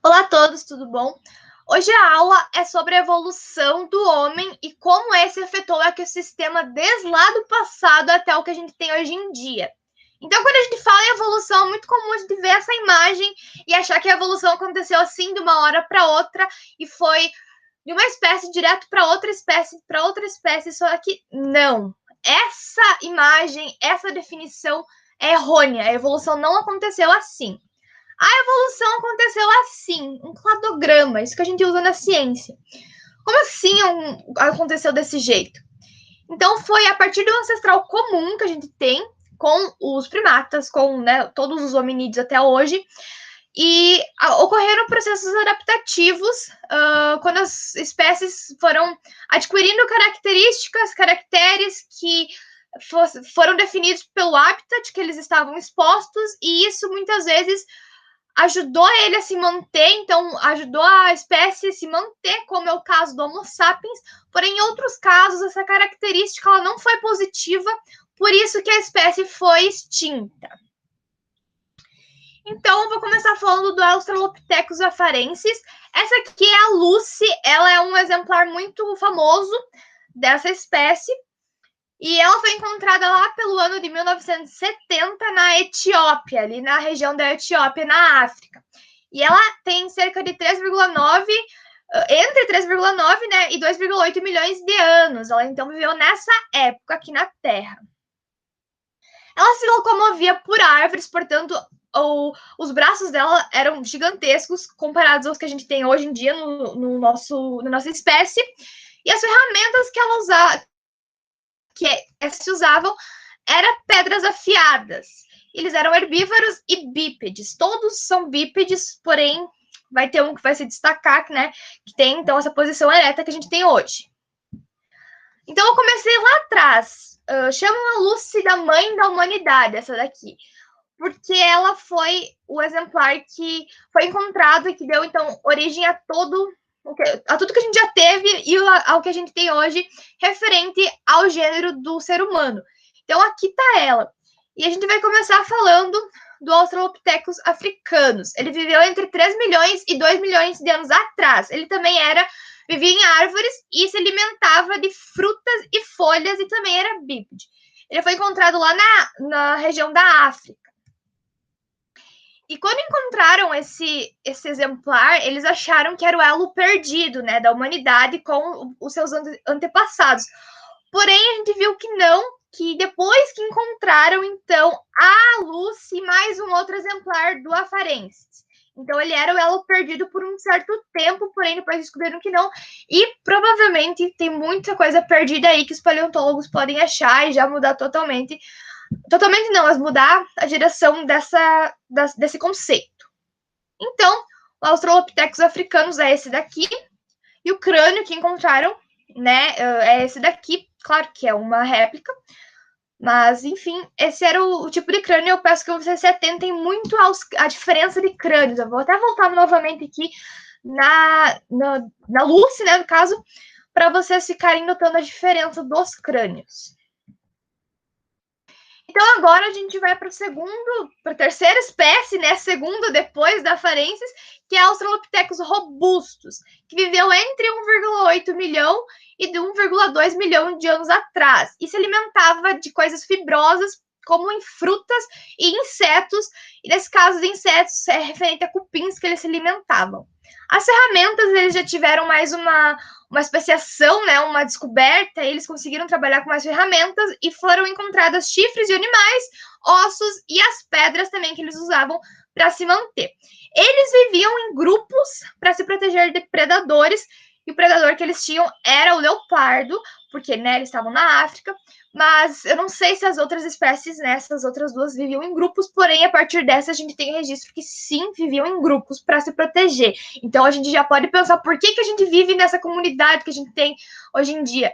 Olá a todos, tudo bom? Hoje a aula é sobre a evolução do homem e como esse afetou o ecossistema desde lá do passado até o que a gente tem hoje em dia. Então, quando a gente fala em evolução, é muito comum a gente ver essa imagem e achar que a evolução aconteceu assim de uma hora para outra e foi de uma espécie direto para outra espécie, só que não. Essa imagem, essa definição é errônea. A evolução não aconteceu assim. A evolução aconteceu assim, um cladograma, isso que a gente usa na ciência. Como assim aconteceu desse jeito? Então, foi a partir do ancestral comum que a gente tem com os primatas, com todos os hominídeos até hoje, e ocorreram processos adaptativos quando as espécies foram adquirindo caracteres que foram definidos pelo habitat que eles estavam expostos, e isso muitas vezes ajudou ele a se manter, então ajudou a espécie a se manter, como é o caso do Homo sapiens, porém em outros casos essa característica ela não foi positiva, por isso que a espécie foi extinta. Então, eu vou começar falando do Australopithecus afarensis. Essa aqui é a Lucy, ela é um exemplar muito famoso dessa espécie, e ela foi encontrada lá pelo ano de 1970 na Etiópia, ali na região da Etiópia, na África. E ela tem cerca de 3,9, entre 3,9 e 2,8 milhões de anos. Ela então viveu nessa época aqui na Terra. Ela se locomovia por árvores, portanto, os braços dela eram gigantescos comparados aos que a gente tem hoje em dia na nossa espécie. E as ferramentas que ela usava, que se usavam, eram pedras afiadas. Eles eram herbívoros e bípedes. Todos são bípedes, porém vai ter um que vai se destacar, né? Que tem então essa posição ereta que a gente tem hoje. Então eu comecei lá atrás. Chamam a Lucy da mãe da humanidade, essa daqui, porque ela foi o exemplar que foi encontrado e que deu então origem a tudo que a gente já teve e ao que a gente tem hoje referente ao gênero do ser humano. Então aqui está ela. E a gente vai começar falando do Australopithecus africanus. Ele viveu entre 3 milhões e 2 milhões de anos atrás. Ele também vivia em árvores e se alimentava de frutas e folhas e também era bípede. Ele foi encontrado lá na região da África. E quando encontraram esse exemplar, eles acharam que era o elo perdido, né, da humanidade com os seus antepassados. Porém, a gente viu que não, que depois que encontraram, então, a Lucy mais um outro exemplar do afarensis. Então, ele era o elo perdido por um certo tempo, porém, depois descobriram que não. E provavelmente tem muita coisa perdida aí que os paleontólogos podem achar e já mudar totalmente. Totalmente não, mas mudar a direção desse conceito. Então, o Australopithecus africanus é esse daqui, e o crânio que encontraram, né, é esse daqui. Claro que é uma réplica, mas, enfim, esse era o tipo de crânio. Eu peço que vocês se atentem muito à diferença de crânios. Eu vou até voltar novamente aqui na Lucy, né, no caso, para vocês ficarem notando a diferença dos crânios. Então, agora a gente vai para a terceira espécie, né? Segunda depois da afarensis, que é Australopithecus robustus, que viveu entre 1,8 milhão e de 1,2 milhão de anos atrás, e se alimentava de coisas fibrosas, como em frutas e insetos, e nesse caso de insetos é referente a cupins que eles se alimentavam. As ferramentas, eles já tiveram mais uma especiação, né, uma descoberta, eles conseguiram trabalhar com mais ferramentas e foram encontradas chifres de animais, ossos e as pedras também que eles usavam para se manter. Eles viviam em grupos para se proteger de predadores, e o predador que eles tinham era o leopardo, porque, né, eles estavam na África, mas eu não sei se as outras espécies, né, essas outras duas viviam em grupos, porém, a partir dessa, a gente tem registro que sim, viviam em grupos para se proteger. Então, a gente já pode pensar por que a gente vive nessa comunidade que a gente tem hoje em dia.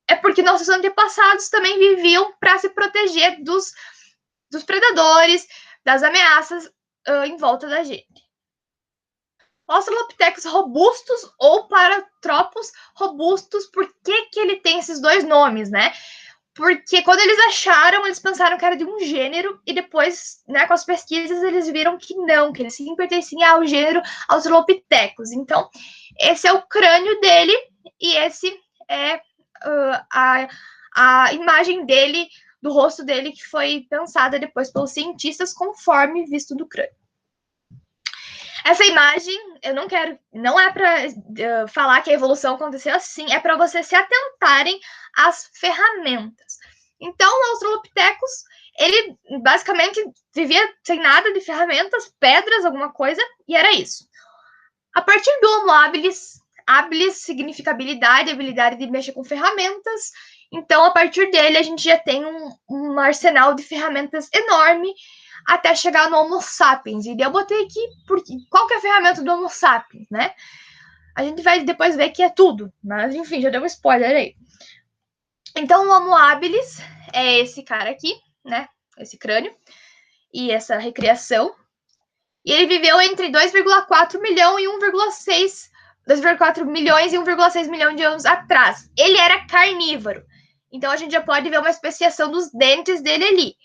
É porque nossos antepassados também viviam para se proteger dos predadores, das ameaças em volta da gente. Australopithecus robustus ou Paratropus robustus, por que ele tem esses dois nomes, né? porque quando eles acharam, eles pensaram que era de um gênero, e depois, né, com as pesquisas, eles viram que não, que ele sim pertencia ao gênero Australopithecus. Então, esse é o crânio dele, e esse é a imagem dele, do rosto dele, que foi pensada depois pelos cientistas conforme visto do crânio. Essa imagem, eu não quero, não é para falar que a evolução aconteceu assim, é para vocês se atentarem às ferramentas. Então, o Australopithecus, ele basicamente vivia sem nada de ferramentas, pedras, alguma coisa, e era isso. A partir do Homo habilis, habilis significa habilidade, habilidade de mexer com ferramentas. Então, a partir dele, a gente já tem um arsenal de ferramentas enorme até chegar no Homo sapiens. E eu botei aqui qual que é a ferramenta do Homo sapiens, né? A gente vai depois ver que é tudo, mas enfim, já deu um spoiler aí. Então, o Homo habilis é esse cara aqui, né? Esse crânio e essa recriação. E ele viveu entre 2,4 milhão e 1,6 2,4 milhões e 1,6 milhão de anos atrás. Ele era carnívoro. Então a gente já pode ver uma especiação dos dentes dele ali.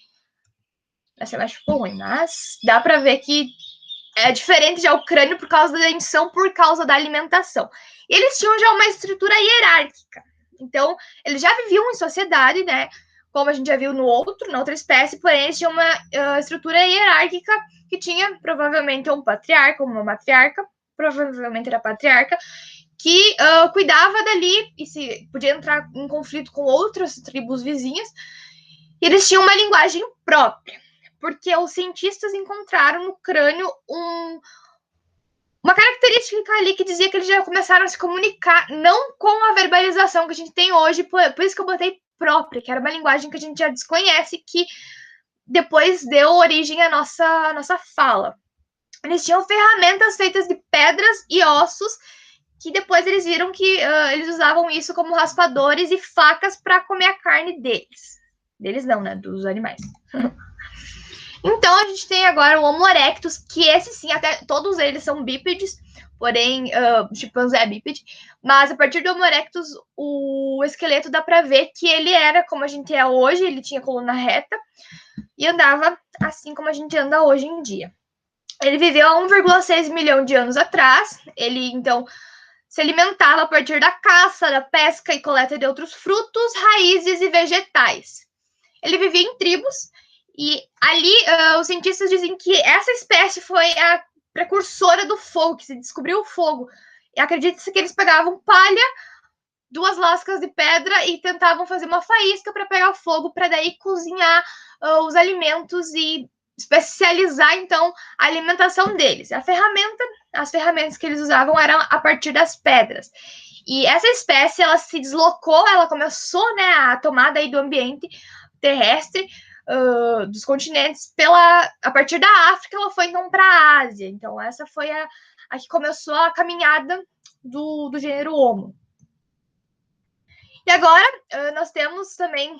Essa imagem ficou ruim, mas dá para ver que é diferente já o crânio por causa da dentição, por causa da alimentação. E eles tinham já uma estrutura hierárquica. Então, eles já viviam em sociedade, né? Como a gente já viu na outra espécie, porém eles tinham uma estrutura hierárquica que tinha provavelmente um patriarca, uma matriarca, provavelmente era patriarca, que cuidava dali e se podia entrar em conflito com outras tribos vizinhas. E eles tinham uma linguagem própria, porque os cientistas encontraram no crânio uma característica ali que dizia que eles já começaram a se comunicar, não com a verbalização que a gente tem hoje, por isso que eu botei própria, que era uma linguagem que a gente já desconhece, que depois deu origem à nossa fala. Eles tinham ferramentas feitas de pedras e ossos, que depois eles viram que eles usavam isso como raspadores e facas para comer a carne deles. Deles não, né? Dos animais. Então, a gente tem agora o Homo erectus, que esse sim, até todos eles são bípedes, porém, chimpanzé é bípede, mas a partir do Homo erectus, o esqueleto dá para ver que ele era como a gente é hoje, ele tinha coluna reta e andava assim como a gente anda hoje em dia. Ele viveu há 1,6 milhão de anos atrás, ele, então, se alimentava a partir da caça, da pesca e coleta de outros frutos, raízes e vegetais. Ele vivia em tribos, e ali os cientistas dizem que essa espécie foi a precursora do fogo, que se descobriu o fogo. E acredita-se que eles pegavam palha, 2 lascas de pedra e tentavam fazer uma faísca para pegar fogo, para daí cozinhar os alimentos e especializar, então, a alimentação deles. As ferramentas que eles usavam eram a partir das pedras. E essa espécie, ela se deslocou, ela começou, né, a tomar daí do ambiente terrestre, dos continentes, a partir da África, ela foi então para a Ásia. Então, essa foi a que começou a caminhada do gênero Homo. E agora, nós temos também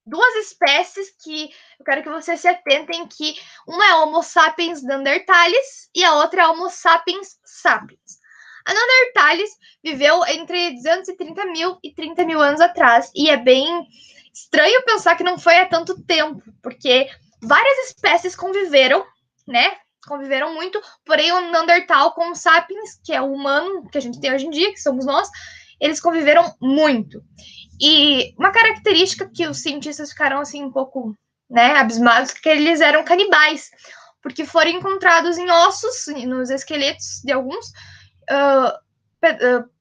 2 espécies que eu quero que vocês se atentem, que uma é Homo sapiens neanderthalis e a outra é Homo sapiens sapiens. A neanderthalis viveu entre 230 mil e 30 mil anos atrás, e é bem estranho pensar que não foi há tanto tempo, porque várias espécies conviveram, né? Conviveram muito, porém o Neandertal com o Sapiens, que é o humano que a gente tem hoje em dia, que somos nós, eles conviveram muito. E uma característica que os cientistas ficaram assim um pouco, né, abismados, que eles eram canibais, porque foram encontrados em ossos, nos esqueletos de alguns,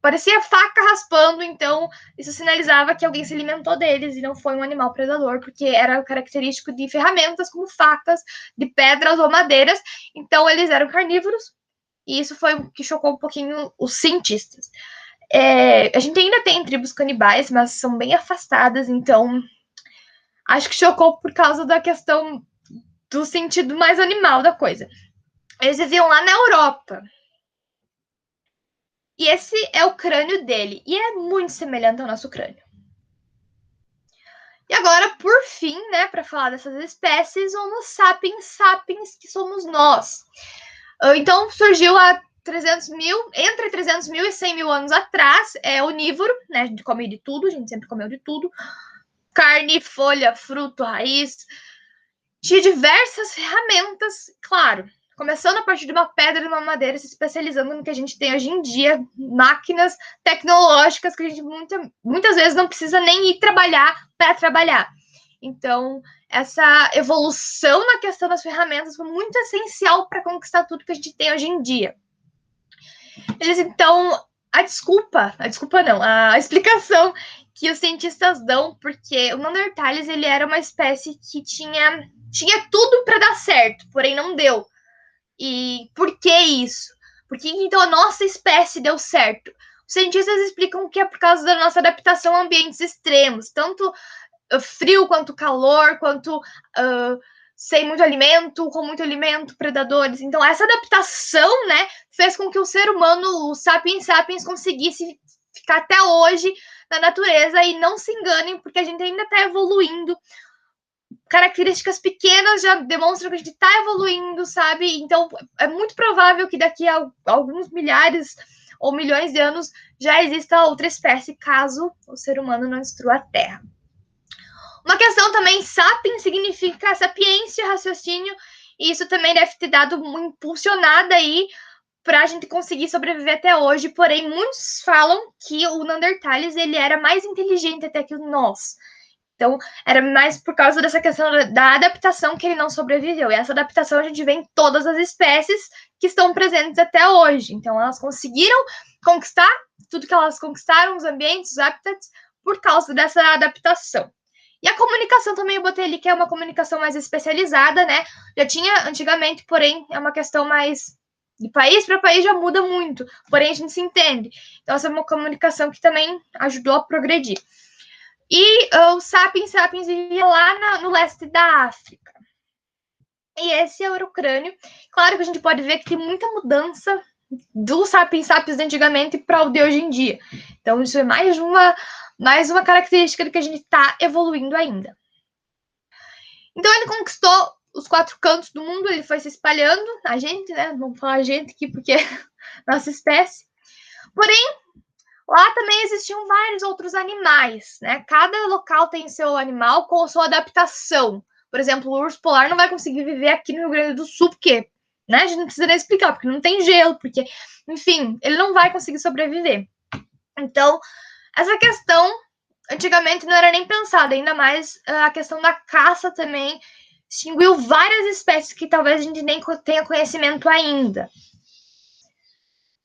parecia faca raspando, então isso sinalizava que alguém se alimentou deles e não foi um animal predador, porque era característico de ferramentas como facas, de pedras ou madeiras, então eles eram carnívoros, e isso foi o que chocou um pouquinho os cientistas. A gente ainda tem tribos canibais, mas são bem afastadas, então acho que chocou por causa da questão do sentido mais animal da coisa. Eles viviam lá na Europa. E esse é o crânio dele. E é muito semelhante ao nosso crânio. E agora, por fim, né, para falar dessas espécies, Homo sapiens sapiens, que somos nós. Então, surgiu há 300 mil, entre 300 mil e 100 mil anos atrás, é onívoro, né, a gente come de tudo, a gente sempre comeu de tudo. carne, folha, fruto, raiz. Tinha diversas ferramentas, claro, começando a partir de uma pedra e uma madeira, se especializando no que a gente tem hoje em dia, máquinas tecnológicas que a gente muitas vezes não precisa nem ir trabalhar para trabalhar. Então, essa evolução na questão das ferramentas foi muito essencial para conquistar tudo que a gente tem hoje em dia. Eles, então, a explicação que os cientistas dão, porque o Neanderthales, ele era uma espécie que tinha tudo para dar certo, porém não deu. E por que isso? Por que então a nossa espécie deu certo? Os cientistas explicam que é por causa da nossa adaptação a ambientes extremos, tanto frio quanto calor, quanto sem muito alimento, com muito alimento, predadores. Então, essa adaptação, né, fez com que o ser humano, o Sapiens Sapiens, conseguisse ficar até hoje na natureza. E não se enganem, porque a gente ainda está evoluindo. Características pequenas já demonstram que a gente está evoluindo, sabe? Então, é muito provável que daqui a alguns milhares ou milhões de anos já exista outra espécie, caso o ser humano não destrua a Terra. Uma questão também, sapiens significa sapiência, raciocínio, e isso também deve ter dado uma impulsionada aí para a gente conseguir sobreviver até hoje. Porém, muitos falam que o Neanderthales, ele era mais inteligente até que nós. Então, era mais por causa dessa questão da adaptação que ele não sobreviveu. E essa adaptação a gente vê em todas as espécies que estão presentes até hoje. Então, elas conseguiram conquistar tudo que elas conquistaram, os ambientes, os habitats, por causa dessa adaptação. E a comunicação também eu botei ali, que é uma comunicação mais especializada, né? Já tinha antigamente, porém, é uma questão mais de país para país, já muda muito. Porém, a gente se entende. Então, essa é uma comunicação que também ajudou a progredir. E o Sapiens vivia lá no leste da África. E esse é o Eurocrânio. Claro que a gente pode ver que tem muita mudança do Sapiens de antigamente para o de hoje em dia. Então, isso é mais uma característica do que a gente está evoluindo ainda. Então, ele conquistou os 4 cantos do mundo, ele foi se espalhando, a gente, né? Vamos falar a gente aqui, porque é nossa espécie. Porém, lá também existiam vários outros animais, né? Cada local tem seu animal com a sua adaptação. Por exemplo, o urso polar não vai conseguir viver aqui no Rio Grande do Sul, porque, né? A gente não precisa nem explicar, porque não tem gelo, porque, enfim, ele não vai conseguir sobreviver. Então, essa questão, antigamente não era nem pensada, ainda mais a questão da caça também extinguiu várias espécies que talvez a gente nem tenha conhecimento ainda.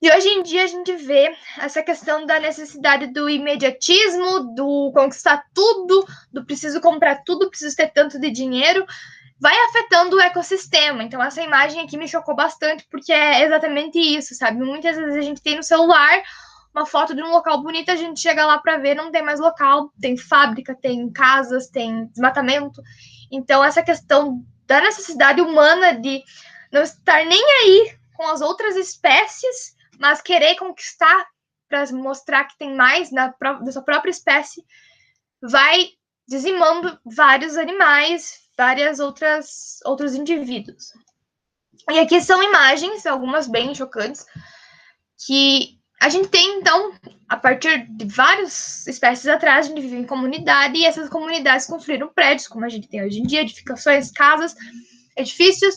E hoje em dia a gente vê essa questão da necessidade do imediatismo, do conquistar tudo, do preciso comprar tudo, preciso ter tanto de dinheiro, vai afetando o ecossistema. Então essa imagem aqui me chocou bastante, porque é exatamente isso, sabe? Muitas vezes a gente tem no celular uma foto de um local bonito, a gente chega lá para ver, não tem mais local, tem fábrica, tem casas, tem desmatamento. Então essa questão da necessidade humana de não estar nem aí com as outras espécies, mas querer conquistar para mostrar que tem mais da sua própria espécie, vai dizimando vários animais, várias outros indivíduos. E aqui são imagens, algumas bem chocantes, que a gente tem, então, a partir de várias espécies atrás, a gente vive em comunidade, e essas comunidades construíram prédios, como a gente tem hoje em dia, edificações, casas, edifícios.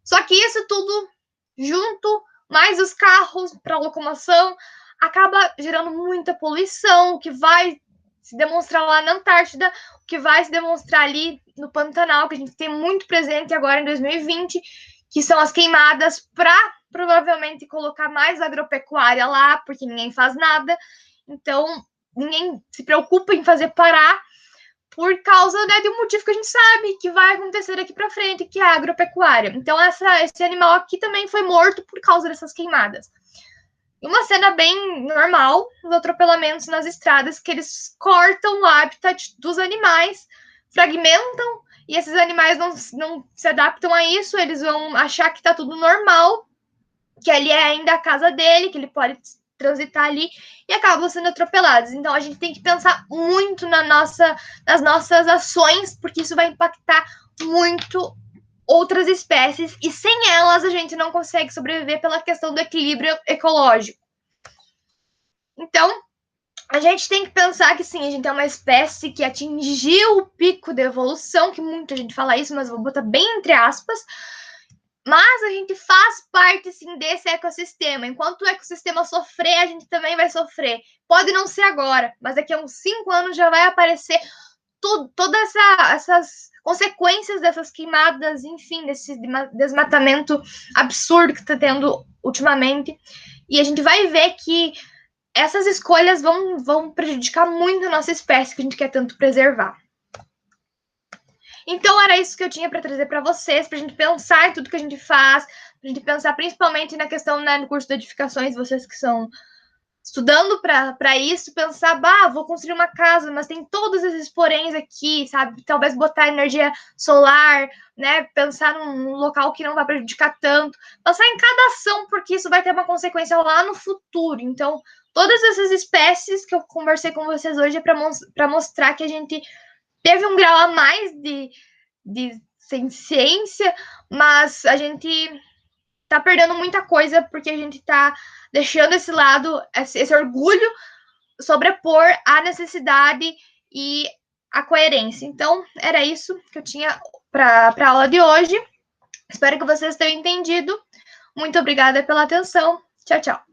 Só que isso tudo junto, mais os carros para locomoção, acaba gerando muita poluição, o que vai se demonstrar lá na Antártida, o que vai se demonstrar ali no Pantanal, que a gente tem muito presente agora em 2020, que são as queimadas para provavelmente colocar mais agropecuária lá, porque ninguém faz nada. Então, ninguém se preocupa em fazer parar por causa, né, de um motivo que a gente sabe que vai acontecer daqui para frente, que é a agropecuária. Então, esse animal aqui também foi morto por causa dessas queimadas. E uma cena bem normal, os atropelamentos nas estradas, que eles cortam o habitat dos animais, fragmentam, e esses animais não se adaptam a isso, eles vão achar que está tudo normal, que ali é ainda a casa dele, que ele pode transitar ali, e acabam sendo atropelados. Então, a gente tem que pensar muito nas nossas ações, porque isso vai impactar muito outras espécies, e sem elas a gente não consegue sobreviver pela questão do equilíbrio ecológico. Então, a gente tem que pensar que sim, a gente é uma espécie que atingiu o pico da evolução, que muita gente fala isso, mas vou botar bem entre aspas. Mas a gente faz parte, sim, desse ecossistema. Enquanto o ecossistema sofrer, a gente também vai sofrer. Pode não ser agora, mas daqui a uns 5 anos já vai aparecer todas essas consequências dessas queimadas, enfim, desse desmatamento absurdo que está tendo ultimamente. E a gente vai ver que essas escolhas vão prejudicar muito a nossa espécie que a gente quer tanto preservar. Então era isso que eu tinha para trazer para vocês, para a gente pensar em tudo que a gente faz, para a gente pensar principalmente na questão, né, no curso de edificações, vocês que são estudando para isso, pensar, bah, vou construir uma casa, mas tem todos esses poréns aqui, sabe? Talvez botar energia solar, né? Pensar num local que não vai prejudicar tanto. Pensar em cada ação, porque isso vai ter uma consequência lá no futuro. Então, todas essas espécies que eu conversei com vocês hoje é para mostrar que a gente teve um grau a mais de ciência, mas a gente tá perdendo muita coisa porque a gente tá deixando esse lado, esse orgulho sobrepor a necessidade e a coerência. Então, era isso que eu tinha para a aula de hoje. Espero que vocês tenham entendido. Muito obrigada pela atenção. Tchau, tchau.